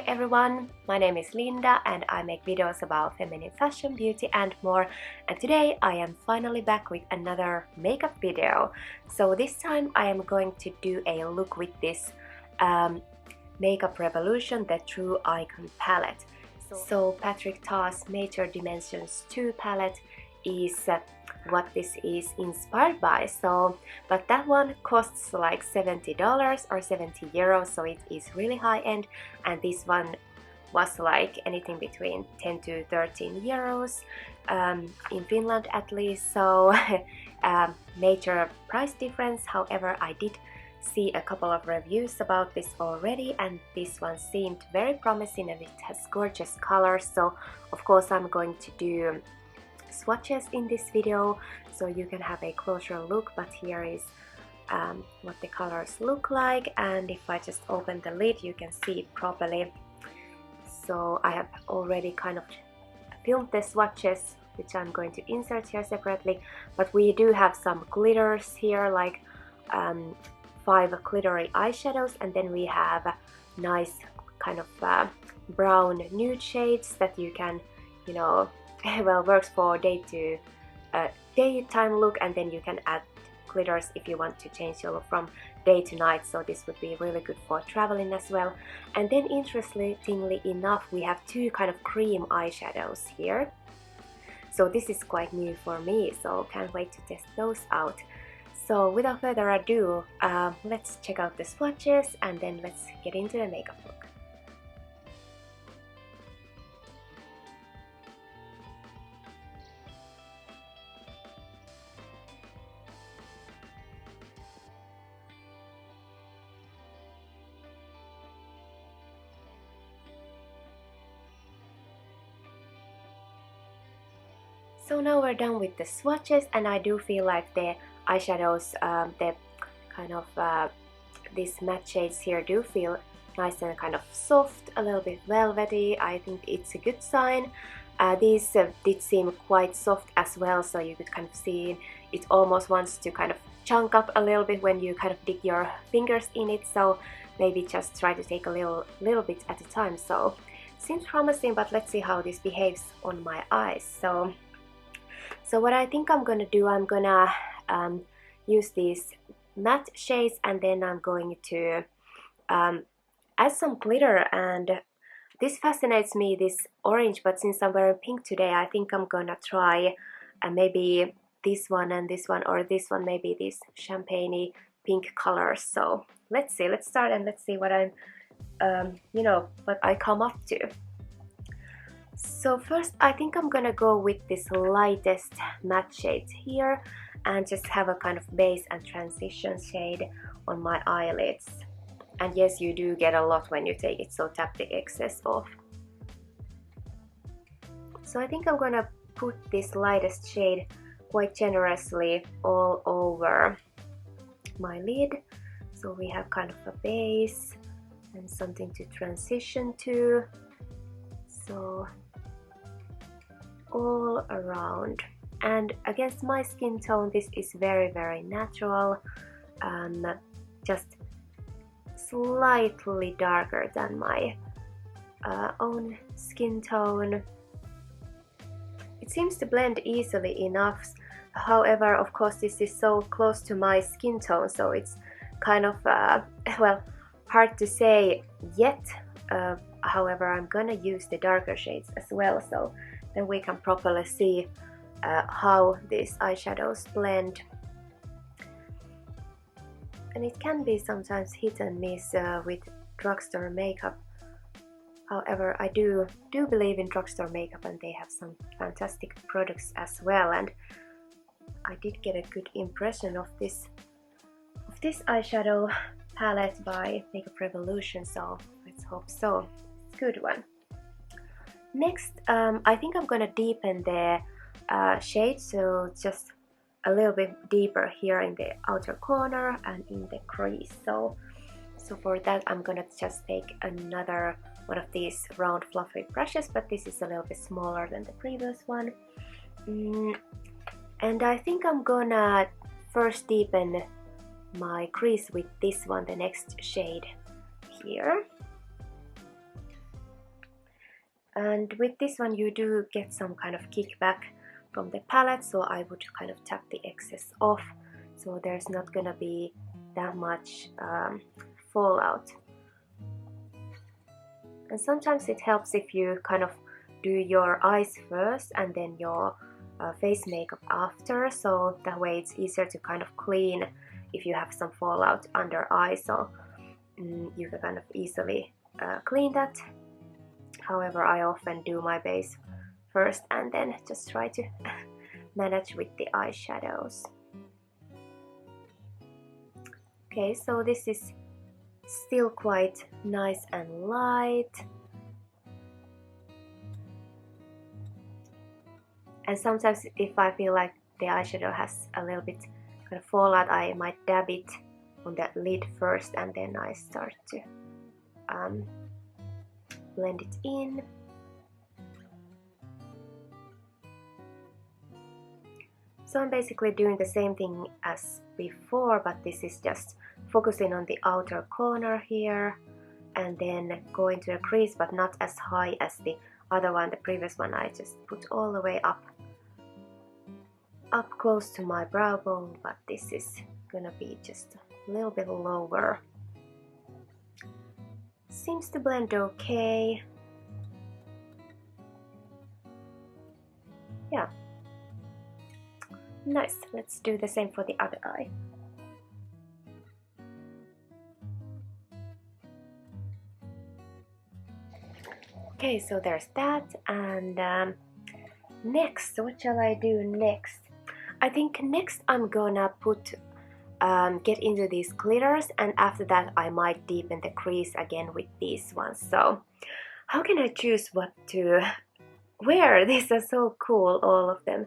everyone, my name is Linda and I make videos about feminine fashion, beauty and more, and today I am finally back with another makeup video. So this time I am going to do a look with this Makeup Revolution, the True Icon palette. So Patrick Ta's Major Dimensions 2 palette is what this is inspired by. But that one costs like $70 or 70 euros, so it is really high end, and this one was like anything between 10 to 13 euros in Finland at least, so major price difference. However, I did see a couple of reviews about this already, and this one seemed very promising and it has gorgeous colors. So of course I'm going to do swatches in this video so you can have a closer look, but here is what the colors look like, and if I just open the lid you can see it properly. So I have already kind of filmed the swatches, which I'm going to insert here separately, but we do have some glitters here, like 5 glittery eyeshadows, and then we have nice kind of brown nude shades that you can, you know, well, works for daytime look, and then you can add glitters if you want to change your look from day to night, so this would be really good for traveling as well. And then interestingly enough, we have 2 kind of cream eyeshadows here, so this is quite new for me, so can't wait to test those out. So without further ado, let's check out the swatches and then let's get into the makeup look. So now we're done with the swatches, and I do feel like the eyeshadows, the kind of these matte shades here do feel nice and kind of soft, a little bit velvety. I think it's a good sign. These did seem quite soft as well, so you could kind of see it almost wants to kind of chunk up a little bit when you kind of dig your fingers in it, so maybe just try to take a little bit at a time. So seems promising, but let's see how this behaves on my eyes. So what I think I'm gonna do, I'm gonna use these matte shades, and then I'm going to add some glitter, and this fascinates me, this orange, but since I'm wearing pink today, I think I'm gonna try maybe this one and this one, or this one, maybe these champagne pink colors. So let's see, let's start and let's see what I'm you know, what I come up to. So first I think I'm gonna go with this lightest matte shade here and just have a kind of base and transition shade on my eyelids. And yes, you do get a lot when you take it, so tap the excess off. So I think I'm gonna put this lightest shade quite generously all over my lid, so we have kind of a base and something to transition to. So all around, and against my skin tone this is very natural, just slightly darker than my own skin tone. It seems to blend easily enough. However, of course this is so close to my skin tone, so it's kind of well, hard to say yet. However, I'm gonna use the darker shades as well, so then we can properly see how these eyeshadows blend. And it can be sometimes hit and miss with drugstore makeup. However, I do believe in drugstore makeup, and they have some fantastic products as well, and I did get a good impression of this eyeshadow palette by Makeup Revolution, so let's hope so. It's a good one. Next, I think I'm gonna deepen the shade, so just a little bit deeper here in the outer corner and in the crease. So for that I'm gonna just take another one of these round fluffy brushes, but this is a little bit smaller than the previous one. And I think I'm gonna first deepen my crease with this one, the next shade here. And with this one you do get some kind of kickback from the palette, so I would kind of tap the excess off, so there's not gonna be that much fallout. And sometimes it helps if you kind of do your eyes first and then your face makeup after, so that way it's easier to kind of clean if you have some fallout under eye, so you can kind of easily clean that. However, I often do my base first and then just try to manage with the eyeshadows. Okay, so this is still quite nice and light. And sometimes if I feel like the eyeshadow has a little bit kind of fallout, I might dab it on that lid first and then I start to blend it in. So I'm basically doing the same thing as before, but this is just focusing on the outer corner here and then going to a crease, but not as high as the other one. The previous one I just put all the way up close to my brow bone, but this is gonna be just a little bit lower. Seems to blend okay. Yeah. Nice. Let's do the same for the other eye. Okay, so there's that, and next, what shall I do next? I think next I'm gonna get into these glitters, and after that I might deepen the crease again with these ones. So how can I choose what to wear? These are so cool, all of them.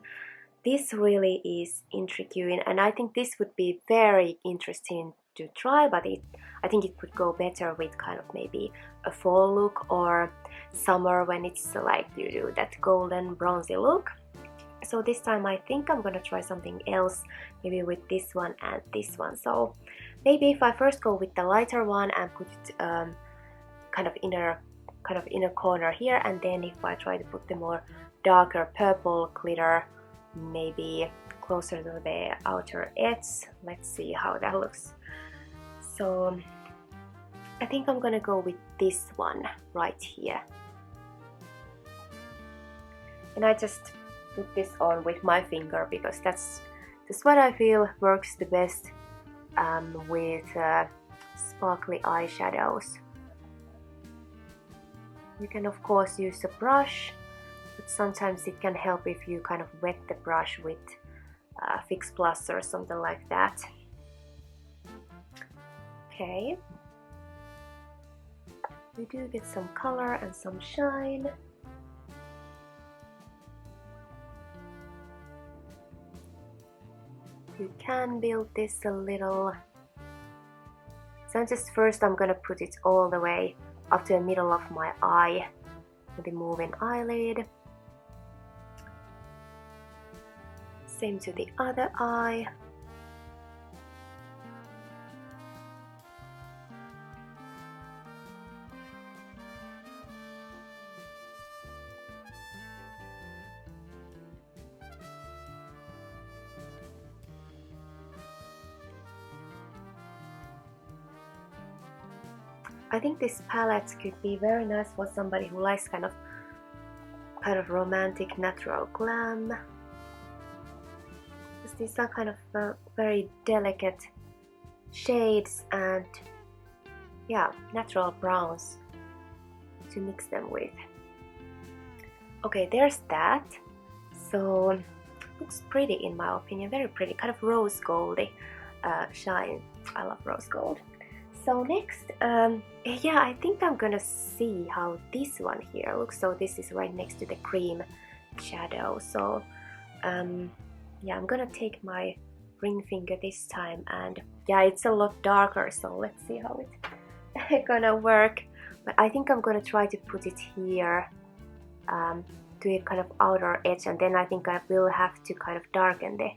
This really is intriguing, and I think this would be very interesting to try, but I think it would go better with kind of maybe a fall look or summer when it's like you do that golden bronzy look. So this time I think I'm gonna try something else, maybe with this one and this one. So maybe if I first go with the lighter one and put it kind of inner corner here, and then if I try to put the more darker purple glitter maybe closer to the outer edge. Let's see how that looks. So I think I'm gonna go with this one right here, and I just put this on with my finger because that's what I feel works the best with sparkly eyeshadows. You can of course use a brush, but sometimes it can help if you kind of wet the brush with Fix Plus or something like that. Okay, we do get some color and some shine. You can build this a little. So I'm gonna put it all the way up to the middle of my eye with the moving eyelid. Same to the other eye. I think this palette could be very nice for somebody who likes kind of romantic natural glam. Because these are kind of very delicate shades and yeah, natural browns to mix them with. Okay, there's that. So looks pretty in my opinion, very pretty, kind of rose goldy shine. I love rose gold. So next, yeah, I think I'm gonna see how this one here looks. So this is right next to the cream shadow. So yeah, I'm gonna take my ring finger this time, and yeah, it's a lot darker, so let's see how it's gonna work. But I think I'm gonna try to put it here to a kind of outer edge, and then I think I will have to kind of darken the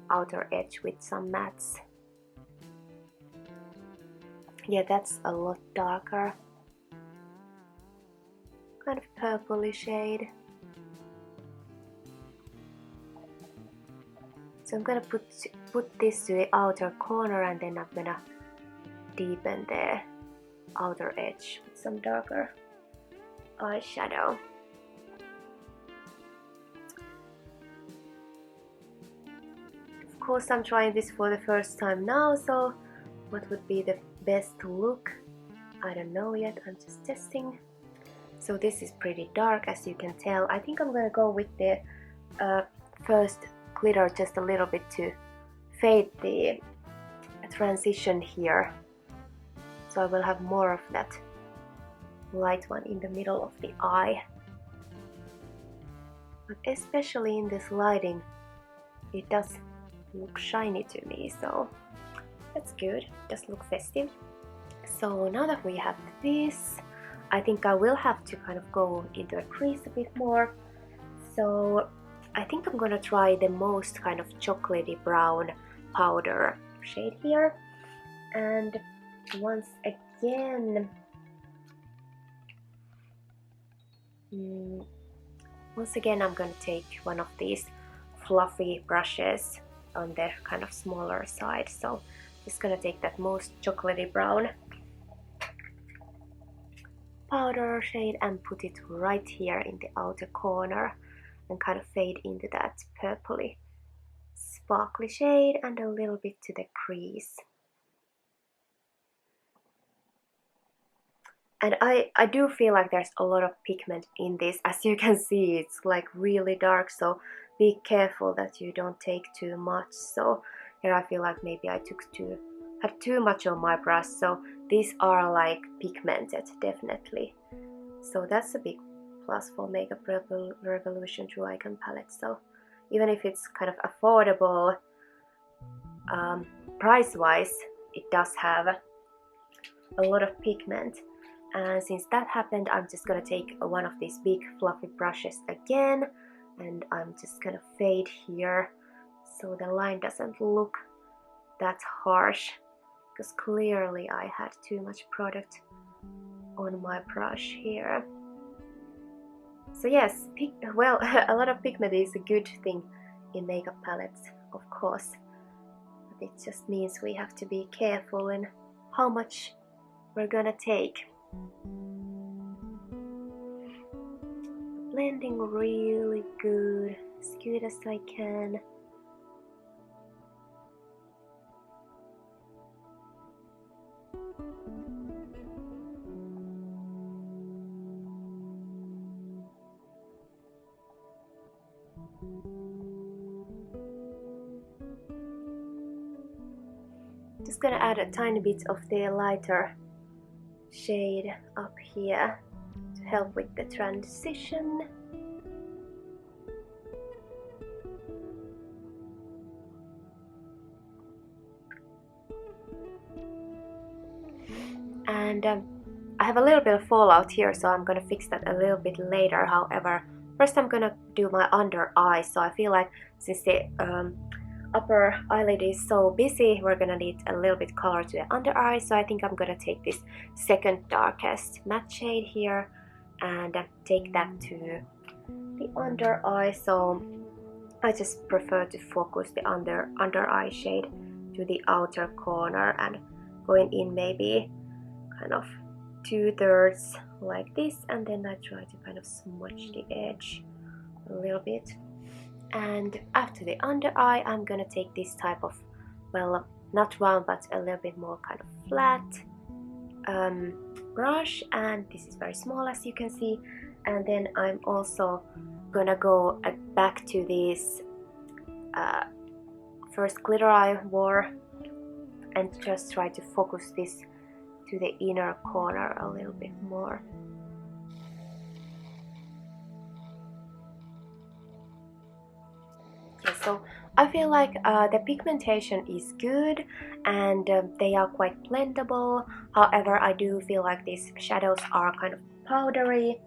outer edge with some mattes. Yeah, that's a lot darker. kind of purpley shade. So I'm gonna put this to the outer corner, and then I'm gonna deepen the outer edge with some darker eyeshadow. Of course, I'm trying this for the first time now, so what would be the best look? I don't know yet, I'm just testing. So this is pretty dark, as you can tell. I think I'm gonna go with the first glitter just a little bit to fade the transition here. So I will have more of that light one in the middle of the eye. But especially in this lighting, it does look shiny to me, so that's good. It does look festive. So now that we have this, I think I will have to kind of go into a crease a bit more. So I think I'm gonna try the most kind of chocolatey brown powder shade here. And once again, I'm gonna take one of these fluffy brushes on the kind of smaller side. So just gonna take that most chocolatey brown powder shade and put it right here in the outer corner and kind of fade into that purpley sparkly shade and a little bit to the crease. And I do feel like there's a lot of pigment in this. As you can see, it's like really dark, so be careful that you don't take too much. So here I feel like maybe I had too much on my brush, so these are like pigmented, definitely. So that's a big plus for Makeup Revolution True Icon Palette. So even if it's kind of affordable price-wise, it does have a lot of pigment. And since that happened, I'm just gonna take one of these big fluffy brushes again, and I'm just gonna fade here so the line doesn't look that harsh, because clearly I had too much product on my brush here. So yes, well, a lot of pigment is a good thing in makeup palettes, of course, but it just means we have to be careful in how much we're gonna take. Blending really good, as good as I can. Just gonna add a tiny bit of the lighter shade up here to help with the transition. And I have a little bit of fallout here, so I'm gonna fix that a little bit later. However, first I'm gonna do my under eye. So I feel like since the upper eyelid is so busy, we're gonna need a little bit color to the under eye. So I think I'm gonna take this second darkest matte shade here and take that to the under eye. So I just prefer to focus the under eye shade to the outer corner and going in maybe kind of 2/3 like this, and then I try to kind of smudge the edge a little bit. And after the under eye, I'm gonna take this type of, well, not round but a little bit more kind of flat brush, and this is very small, as you can see. And then I'm also gonna go back to this first glitter I wore and just try to focus this to the inner corner a little bit more. Okay, so I feel like the pigmentation is good and they are quite blendable. However, I do feel like these shadows are kind of powdery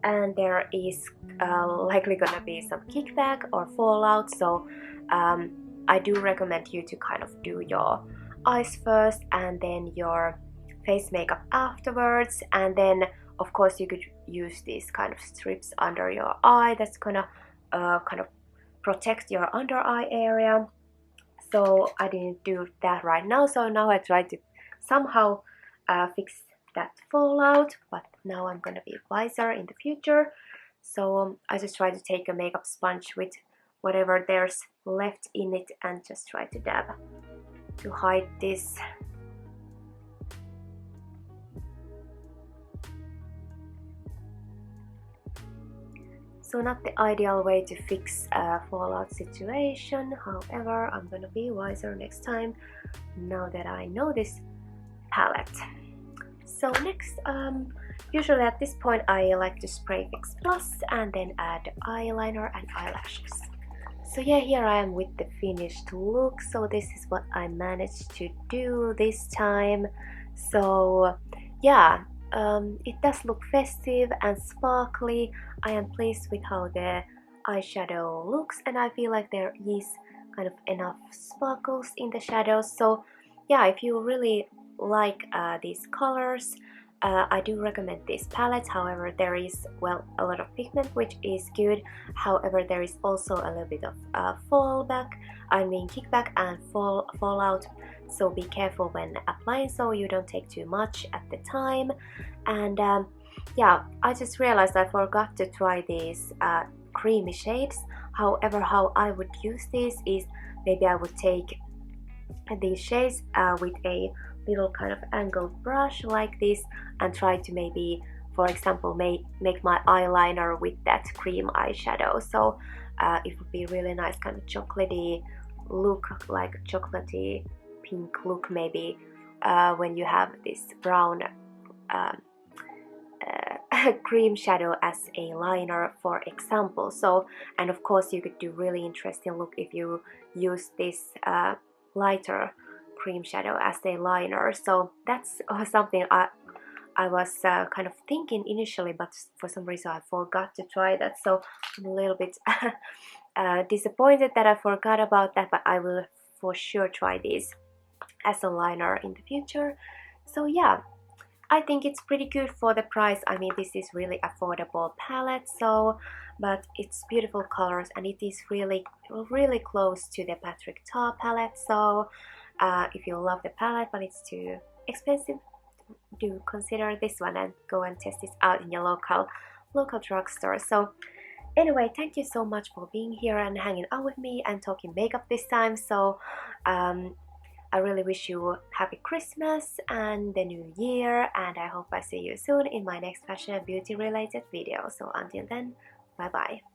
and there is likely gonna be some kickback or fallout. So I do recommend you to kind of do your eyes first and then your face makeup afterwards. And then of course you could use these kind of strips under your eye that's gonna kind of protect your under eye area. So I didn't do that right now, so now I try to somehow fix that fallout, but now I'm gonna be wiser in the future. So I just try to take a makeup sponge with whatever there's left in it and just try to dab to hide this. So not the ideal way to fix a fallout situation, however, I'm gonna be wiser next time now that I know this palette. So next, usually at this point I like to spray Fix Plus and then add eyeliner and eyelashes. So yeah, here I am with the finished look. So this is what I managed to do this time. So yeah, it does look festive and sparkly. I am pleased with how the eyeshadow looks, and I feel like there is kind of enough sparkles in the shadows. So yeah, if you really like these colors, I do recommend this palette. However, there is, well, a lot of pigment, which is good. However, there is also a little bit of kickback and fallout. So be careful when applying, so you don't take too much at the time. And yeah, I just realized I forgot to try these creamy shades. However, how I would use this is maybe I would take these shades with a little kind of angled brush like this and try to maybe, for example, make my eyeliner with that cream eyeshadow. So it would be really nice kind of chocolatey look, like a chocolatey pink look maybe when you have this brown cream shadow as a liner, for example. So, and of course you could do really interesting look if you use this lighter cream shadow as a liner. So that's something I was kind of thinking initially, but for some reason I forgot to try that. So I'm a little bit disappointed that I forgot about that, but I will for sure try this as a liner in the future. So yeah, I think it's pretty good for the price. I mean, this is really affordable palette, so but it's beautiful colors and it is really close to the Patrick Ta palette. So if you love the palette but it's too expensive, do consider this one and go and test this out in your local drugstore. So anyway, thank you so much for being here and hanging out with me and talking makeup this time. So I really wish you happy Christmas and the new year, and I hope I see you soon in my next fashion and beauty related video. So until then, bye bye.